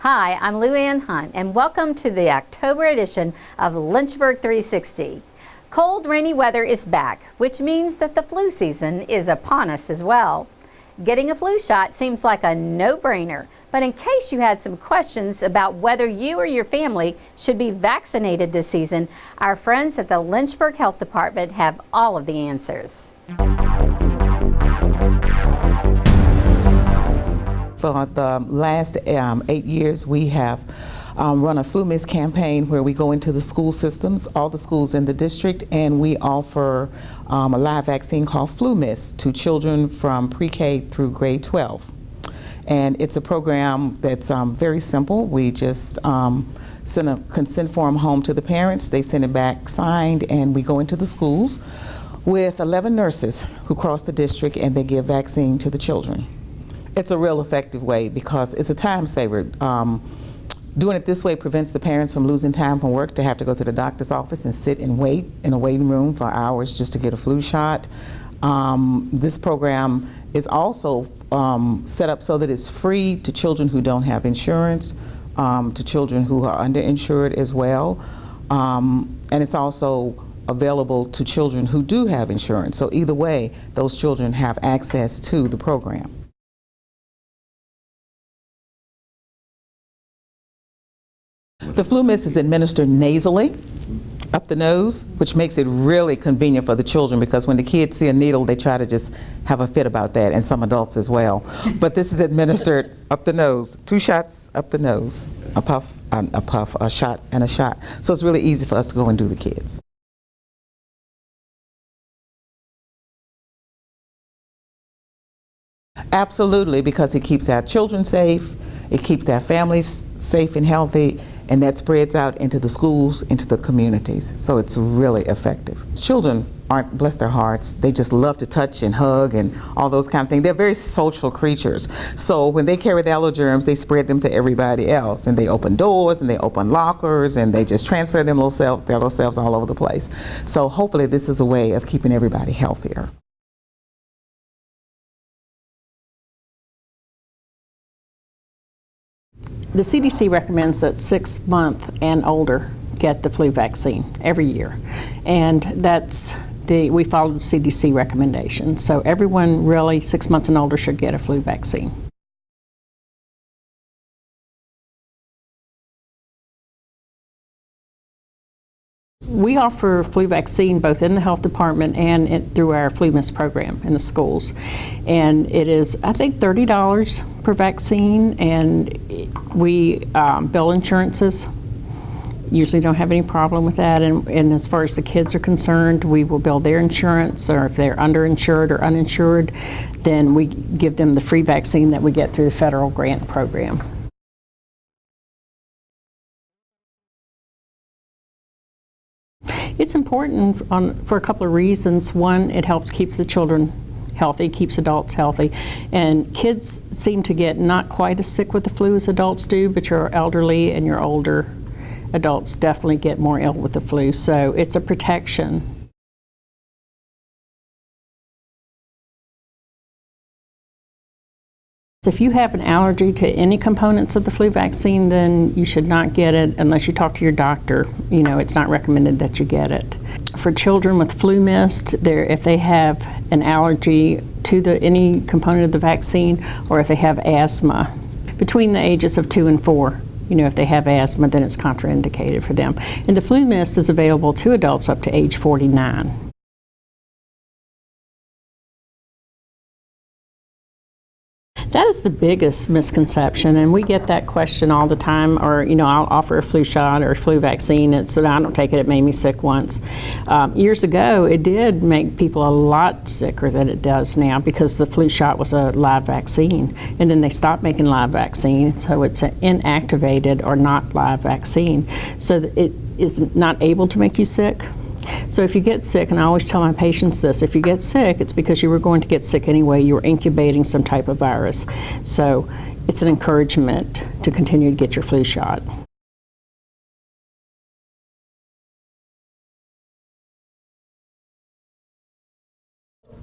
Hi, I'm Lou Ann Hunt, and welcome to the October edition of Lynchburg 360. Cold, rainy weather is back, which means that the flu season is upon us as well. Getting a flu shot seems like a no-brainer, but in case you had some questions about whether you or your family should be vaccinated this season, our friends at the Lynchburg Health Department have all of the answers. For the last 8 years, we have run a flu miss campaign where we go into the school systems, all the schools in the district, and we offer a live vaccine called Flu Miss to children from pre-K through grade 12. And it's a program that's very simple. We just send a consent form home to the parents. They send it back signed, and we go into the schools with 11 nurses who cross the district, and they give vaccine to the children. It's a real effective way because it's a time saver. Doing it this way prevents the parents from losing time from work to have to go to the doctor's office and sit and wait in a waiting room for hours just to get a flu shot. This program is also set up so that it's free to children who don't have insurance, to children who are underinsured as well, and it's also available to children who do have insurance. So either way, those children have access to the program. The flu mist is administered nasally, up the nose, which makes it really convenient for the children because when the kids see a needle, they try to just have a fit about that, and some adults as well. But this is administered up the nose, 2 shots up the nose, a puff, a shot, and a shot. So it's really easy for us to go and do the kids. Absolutely, because it keeps our children safe, it keeps their families safe and healthy, and that spreads out into the schools, into the communities. So it's really effective. Children aren't, bless their hearts, they just love to touch and hug and all those kind of things. They're very social creatures. So when they carry the allergerms, they spread them to everybody else, and they open doors and they open lockers and they just transfer their little selves all over the place. So hopefully this is a way of keeping everybody healthier. The CDC recommends that 6 months and older get the flu vaccine every year, and we follow the CDC recommendation. So everyone really 6 months and older should get a flu vaccine. We offer flu vaccine both in the health department and through our flu miss program in the schools. And it is, I think, $30 per vaccine, and we bill insurances. Usually don't have any problem with that. And as far as the kids are concerned, we will bill their insurance, or if they're underinsured or uninsured, then we give them the free vaccine that we get through the federal grant program. It's important for a couple of reasons. One, it helps keep the children healthy, keeps adults healthy, and kids seem to get not quite as sick with the flu as adults do, but your elderly and your older adults definitely get more ill with the flu, so it's a protection. If you have an allergy to any components of the flu vaccine, then you should not get it unless you talk to your doctor. You know, it's not recommended that you get it. For children with flu mist, if they have an allergy to any component of the vaccine, or if they have asthma, between the ages of 2 and 4, you know, if they have asthma, then it's contraindicated for them. And the flu mist is available to adults up to age 49. That is the biggest misconception, and we get that question all the time, or, you know, I'll offer a flu shot or a flu vaccine, so I don't take it, it made me sick once. Years ago, it did make people a lot sicker than it does now because the flu shot was a live vaccine, and then they stopped making live vaccine, so it's an inactivated or not live vaccine, so that it is not able to make you sick. So if you get sick, and I always tell my patients this, if you get sick, it's because you were going to get sick anyway. You were incubating some type of virus. So it's an encouragement to continue to get your flu shot.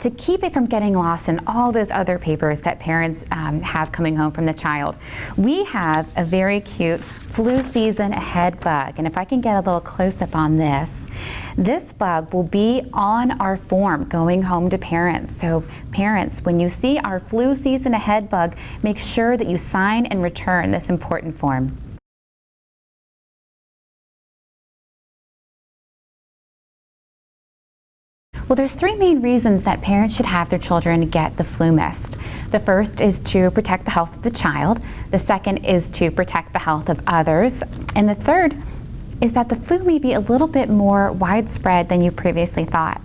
to keep it from getting lost in all those other papers that parents have coming home from the child, we have a very cute flu season ahead bug. And if I can get a little close-up on this bug will be on our form going home to parents. So parents, when you see our flu season ahead bug, make sure that you sign and return this important form. Well, there's three main reasons that parents should have their children get the flu mist. The first is to protect the health of the child. The second is to protect the health of others. And the third is that the flu may be a little bit more widespread than you previously thought.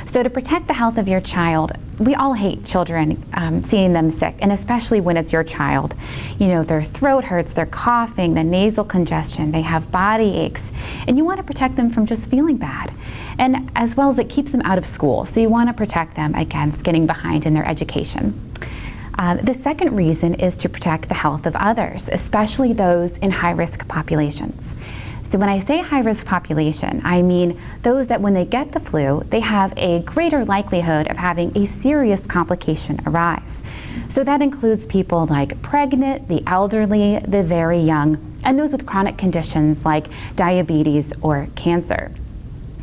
So to protect the health of your child, we all hate children seeing them sick, and especially when it's your child. You know, their throat hurts, they're coughing, the nasal congestion, they have body aches, and you want to protect them from just feeling bad. And as well as it keeps them out of school, so you want to protect them against getting behind in their education. The second reason is to protect the health of others, especially those in high-risk populations. So when I say high-risk population, I mean those that when they get the flu, they have a greater likelihood of having a serious complication arise. So that includes people like pregnant, the elderly, the very young, and those with chronic conditions like diabetes or cancer.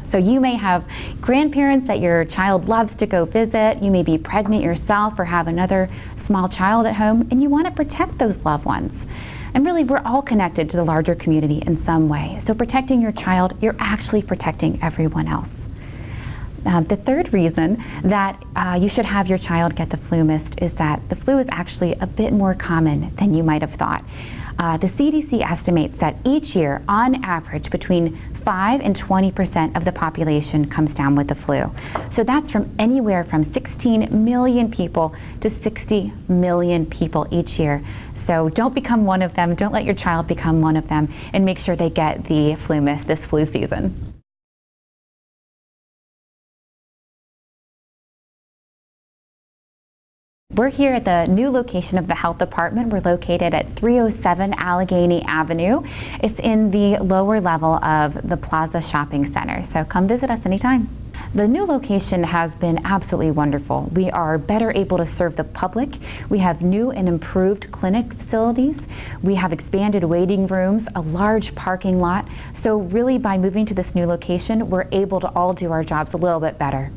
So you may have grandparents that your child loves to go visit, you may be pregnant yourself or have another small child at home, and you want to protect those loved ones. And really, we're all connected to the larger community in some way. So protecting your child, you're actually protecting everyone else. The third reason that you should have your child get the flu mist is that the flu is actually a bit more common than you might have thought. The CDC estimates that each year, on average, between 5 and 20% of the population comes down with the flu. So that's from anywhere from 16 million people to 60 million people each year. So don't become one of them, don't let your child become one of them, and make sure they get the flu mist this flu season. We're here at the new location of the health department. We're located at 307 Allegheny Avenue. It's in the lower level of the Plaza Shopping Center, so come visit us anytime. The new location has been absolutely wonderful. We are better able to serve the public. We have new and improved clinic facilities. We have expanded waiting rooms, a large parking lot. So really, by moving to this new location, we're able to all do our jobs a little bit better.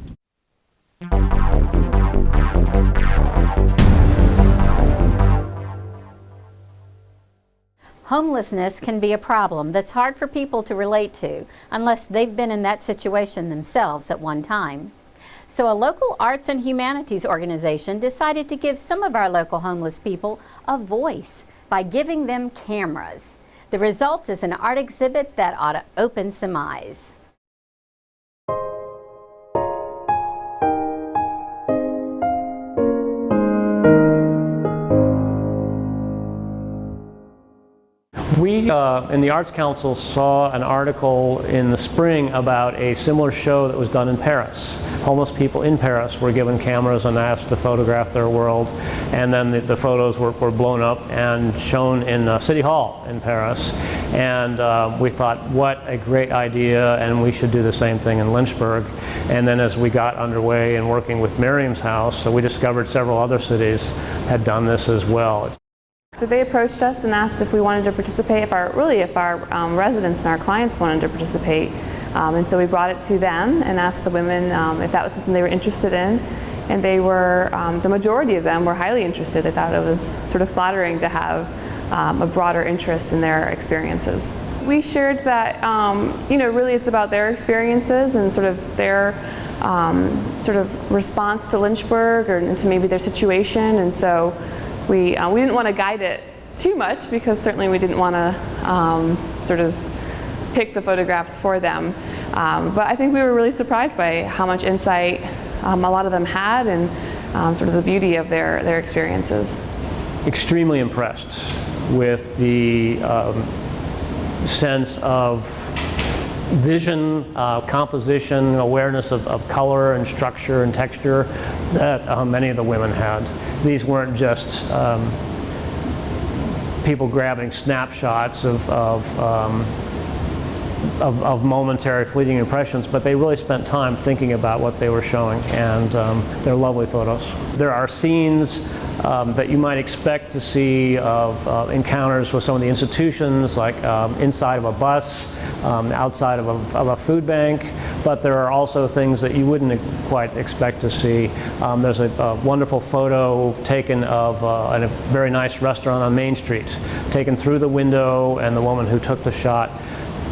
Homelessness can be a problem that's hard for people to relate to unless they've been in that situation themselves at one time. So a local arts and humanities organization decided to give some of our local homeless people a voice by giving them cameras. The result is an art exhibit that ought to open some eyes. We in the Arts Council saw an article in the spring about a similar show that was done in Paris. Homeless people in Paris were given cameras and asked to photograph their world, and then the photos were blown up and shown in City Hall in Paris. And we thought, what a great idea, and we should do the same thing in Lynchburg. And then as we got underway and working with Miriam's house, so we discovered several other cities had done this as well. So they approached us and asked if we wanted to participate, if our residents and our clients wanted to participate. And so we brought it to them and asked the women if that was something they were interested in. And they were, the majority of them were highly interested. They thought it was sort of flattering to have a broader interest in their experiences. We shared that, really it's about their experiences and sort of their sort of response to Lynchburg or to maybe their situation. And so we didn't want to guide it too much because certainly we didn't want to sort of pick the photographs for them. But I think we were really surprised by how much insight a lot of them had and sort of the beauty of their experiences. Extremely impressed with the sense of vision, composition, awareness of color and structure and texture that many of the women had. These weren't just people grabbing snapshots of of momentary fleeting impressions, but they really spent time thinking about what they were showing, and they're lovely photos. There are scenes that you might expect to see of encounters with some of the institutions, like inside of a bus, outside of a food bank, but there are also things that you wouldn't quite expect to see. There's a wonderful photo taken of a very nice restaurant on Main Street, taken through the window, and the woman who took the shot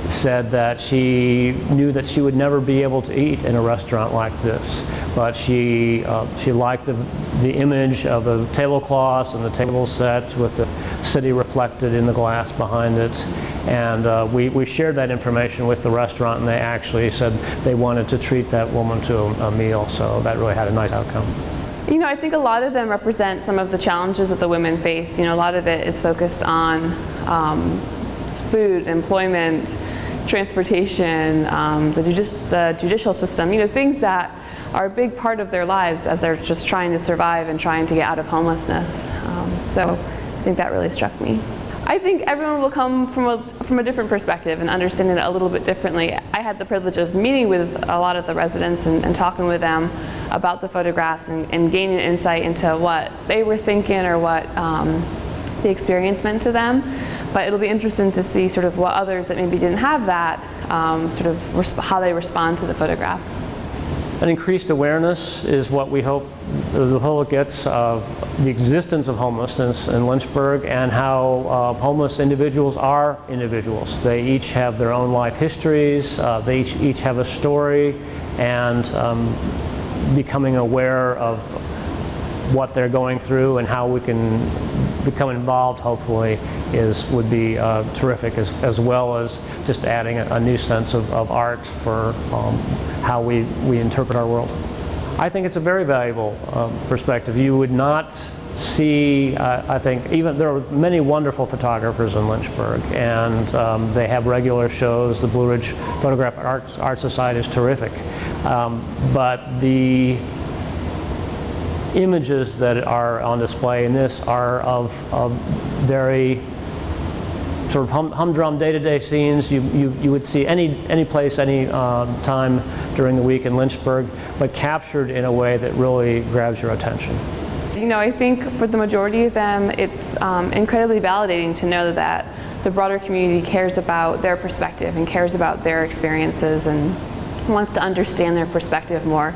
said that she knew that she would never be able to eat in a restaurant like this, but she liked the image of the tablecloths and the table sets with the city reflected in the glass behind it. And we shared that information with the restaurant, and they actually said they wanted to treat that woman to a meal, so that really had a nice outcome. You know, I think a lot of them represent some of the challenges that the women face. You know, a lot of it is focused on food, employment, transportation, the judicial system, you know, things that are a big part of their lives as they're just trying to survive and trying to get out of homelessness. So I think that really struck me. I think everyone will come from a different perspective and understand it a little bit differently. I had the privilege of meeting with a lot of the residents and talking with them about the photographs and gaining insight into what they were thinking or what the experience meant to them. But it'll be interesting to see sort of what others that maybe didn't have that, how they respond to the photographs. An increased awareness is what we hope the public gets of the existence of homelessness in Lynchburg and how homeless individuals are individuals. They each have their own life histories, they each have a story, and becoming aware of what they're going through and how we can become involved, hopefully, would be terrific, as well as just adding a new sense of art for how we interpret our world. I think it's a very valuable perspective. You would not see, I think, even there are many wonderful photographers in Lynchburg, and they have regular shows. The Blue Ridge Photographic Art Society is terrific, but the images that are on display in this are of very sort of humdrum day-to-day scenes you would see any place, any time during the week in Lynchburg, but captured in a way that really grabs your attention. You know, I think for the majority of them, it's incredibly validating to know that the broader community cares about their perspective and cares about their experiences and wants to understand their perspective more.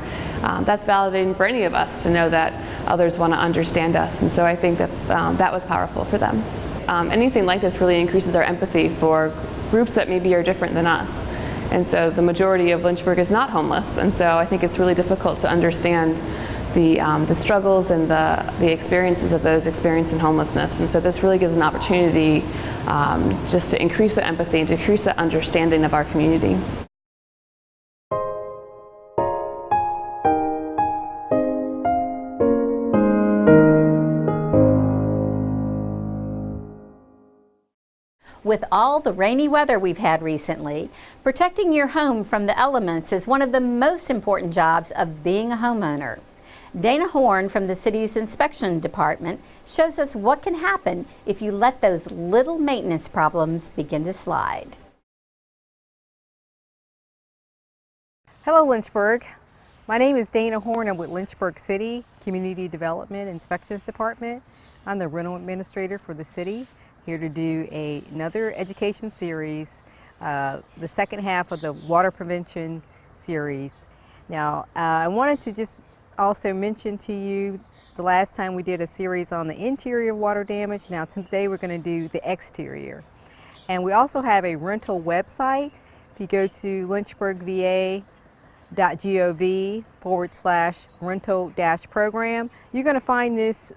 That's validating for any of us to know that others want to understand us, and so I think that was powerful for them. Anything like this really increases our empathy for groups that maybe are different than us. And so the majority of Lynchburg is not homeless, and so I think it's really difficult to understand the struggles and the experiences of those experiencing homelessness. And so this really gives an opportunity just to increase the empathy and to increase the understanding of our community. With all the rainy weather we've had recently, protecting your home from the elements is one of the most important jobs of being a homeowner. Dana Horn from the city's inspection department shows us what can happen if you let those little maintenance problems begin to slide. Hello Lynchburg. My name is Dana Horn. I'm with Lynchburg City Community Development Inspections Department. I'm the rental administrator for the city, here to do another education series, the second half of the water prevention series. Now, I wanted to just also mention to you the last time we did a series on the interior water damage. Now today we're going to do the exterior. And we also have a rental website. If you go to lynchburgva.gov/rental-program, you're going to find this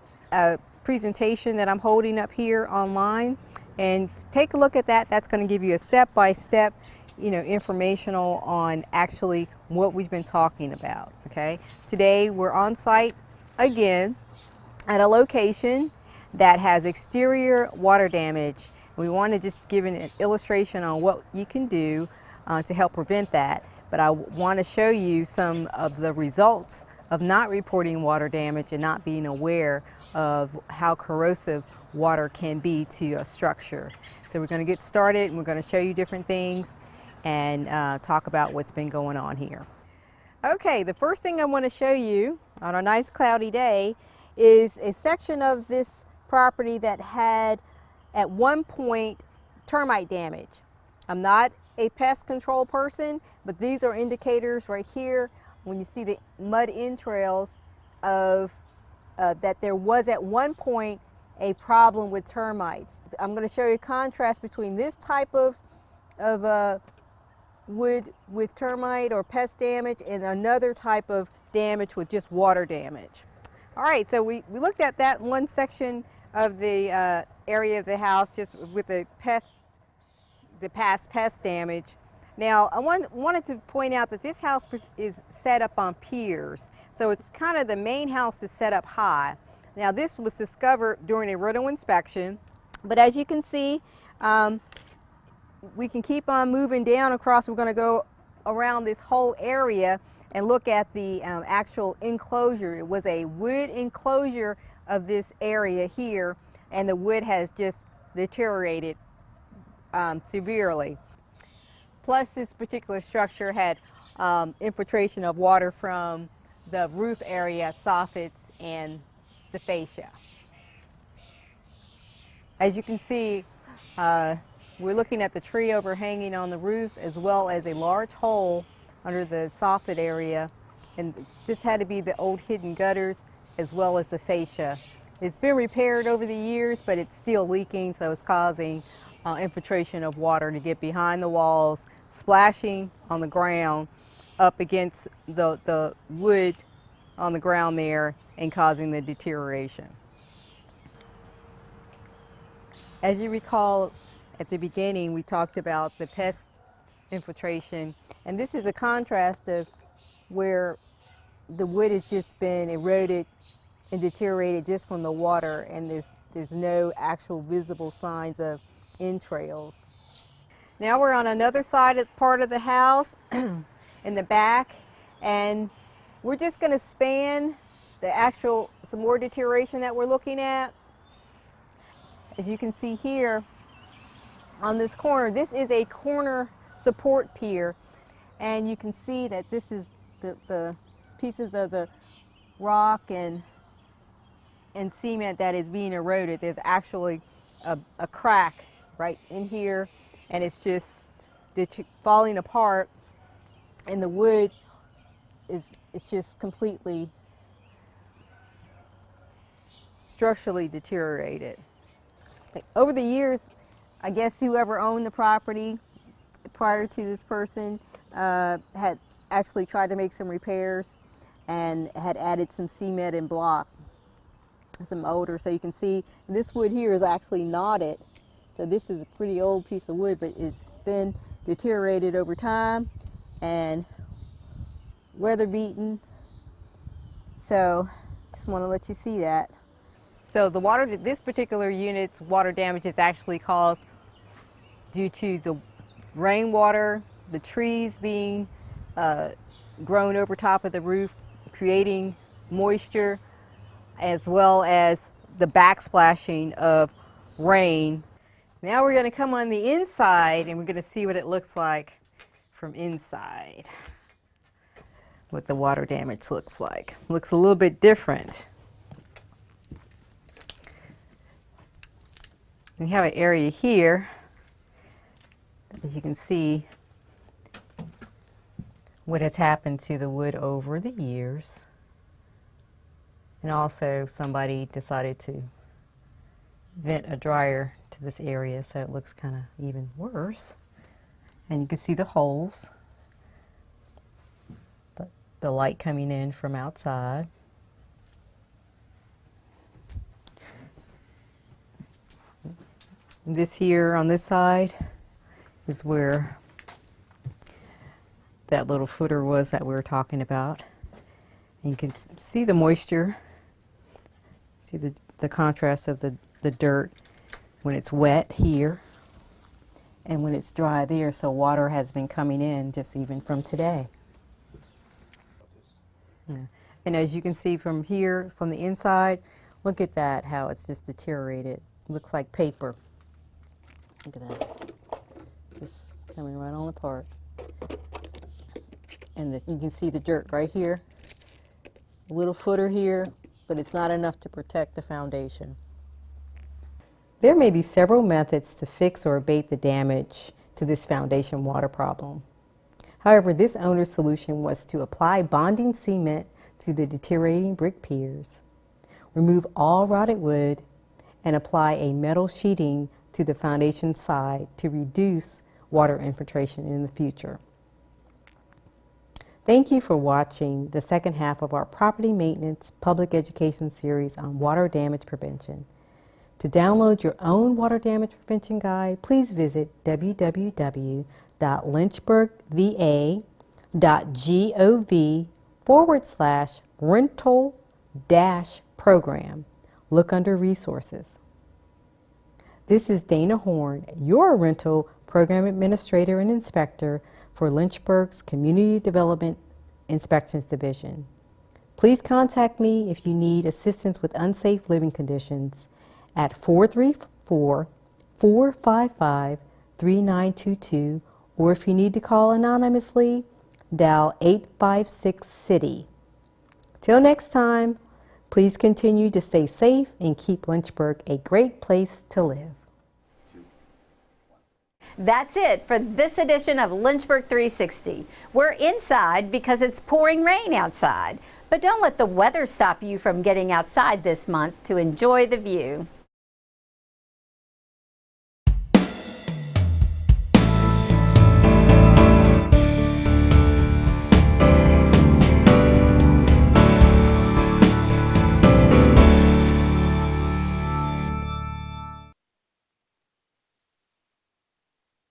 presentation that I'm holding up here online, and take a look at that. That's going to give you a step-by-step, informational on actually what we've been talking about. Okay, today we're on site again at a location that has exterior water damage. We want to just give an illustration on what you can do to help prevent that, but I want to show you some of the results of not reporting water damage and not being aware of how corrosive water can be to a structure. So we're going to get started and we're going to show you different things, and talk about what's been going on here. Okay, the first thing I want to show you on a nice cloudy day is a section of this property that had at one point termite damage. I'm not a pest control person, but these are indicators right here when you see the mud entrails of that there was at one point a problem with termites. I'm going to show you a contrast between this type of wood with termite or pest damage and another type of damage with just water damage. All right, so we looked at that one section of the area of the house just with the past pest damage. Now, I wanted to point out that this house is set up on piers, so it's kind of the main house is set up high. Now, this was discovered during a roto inspection, but as you can see, we can keep on moving down across. We're going to go around this whole area and look at the actual enclosure. It was a wood enclosure of this area here, and the wood has just deteriorated severely. Plus, this particular structure had infiltration of water from the roof area, soffits, and the fascia. As you can see, we're looking at the tree overhanging on the roof as well as a large hole under the soffit area, and this had to be the old hidden gutters as well as the fascia. It's been repaired over the years, but it's still leaking, so it's causing infiltration of water to get behind the walls, splashing on the ground up against the wood on the ground there and causing the deterioration. As you recall, at the beginning we talked about the pest infiltration, and this is a contrast of where the wood has just been eroded and deteriorated just from the water, and there's no actual visible signs of entrails. Now we're on another part of the house in the back, and we're just going to span some more deterioration that we're looking at. As you can see here on this corner, this is a corner support pier, and you can see that this is the pieces of the rock and cement that is being eroded. There's actually a crack right in here, and it's just falling apart, and the wood is just completely structurally deteriorated. Over the years, I guess whoever owned the property prior to this person had actually tried to make some repairs and had added some cement and block, some older. So you can see this wood here is actually knotted. So this is a pretty old piece of wood, but it's been deteriorated over time and weather beaten. So just want to let you see that. So this particular unit's water damage is actually caused due to the rainwater, the trees being grown over top of the roof, creating moisture, as well as the backsplashing of rain. Now we're going to come on the inside, and we're going to see what it looks like from inside, what the water damage looks like. Looks a little bit different. We have an area here, as you can see, what has happened to the wood over the years. And also somebody decided to vent a dryer to this area, so it looks kind of even worse. And you can see the holes, the light coming in from outside. This here on this side is where that little footer was that we were talking about. And you can see the moisture, see the contrast of the dirt when it's wet here and when it's dry there, so water has been coming in just even from today. Yeah. And as you can see from here, from the inside, look at that, how it's just deteriorated. It looks like paper. Look at that. Just coming right on apart. And you can see the dirt right here. A little footer here, but it's not enough to protect the foundation. There may be several methods to fix or abate the damage to this foundation water problem. However, this owner's solution was to apply bonding cement to the deteriorating brick piers, remove all rotted wood, and apply a metal sheeting to the foundation side to reduce water infiltration in the future. Thank you for watching the second half of our Property Maintenance Public Education series on water damage prevention. To download your own water damage prevention guide, please visit www.lynchburgva.gov/rental-program. Look under Resources. This is Dana Horn, your Rental Program Administrator and Inspector for Lynchburg's Community Development Inspections Division. Please contact me if you need assistance with unsafe living conditions at 434-455-3922, or if you need to call anonymously, dial 856-CITY. Till next time, please continue to stay safe and keep Lynchburg a great place to live. That's it for this edition of Lynchburg 360. We're inside because it's pouring rain outside. But don't let the weather stop you from getting outside this month to enjoy the view.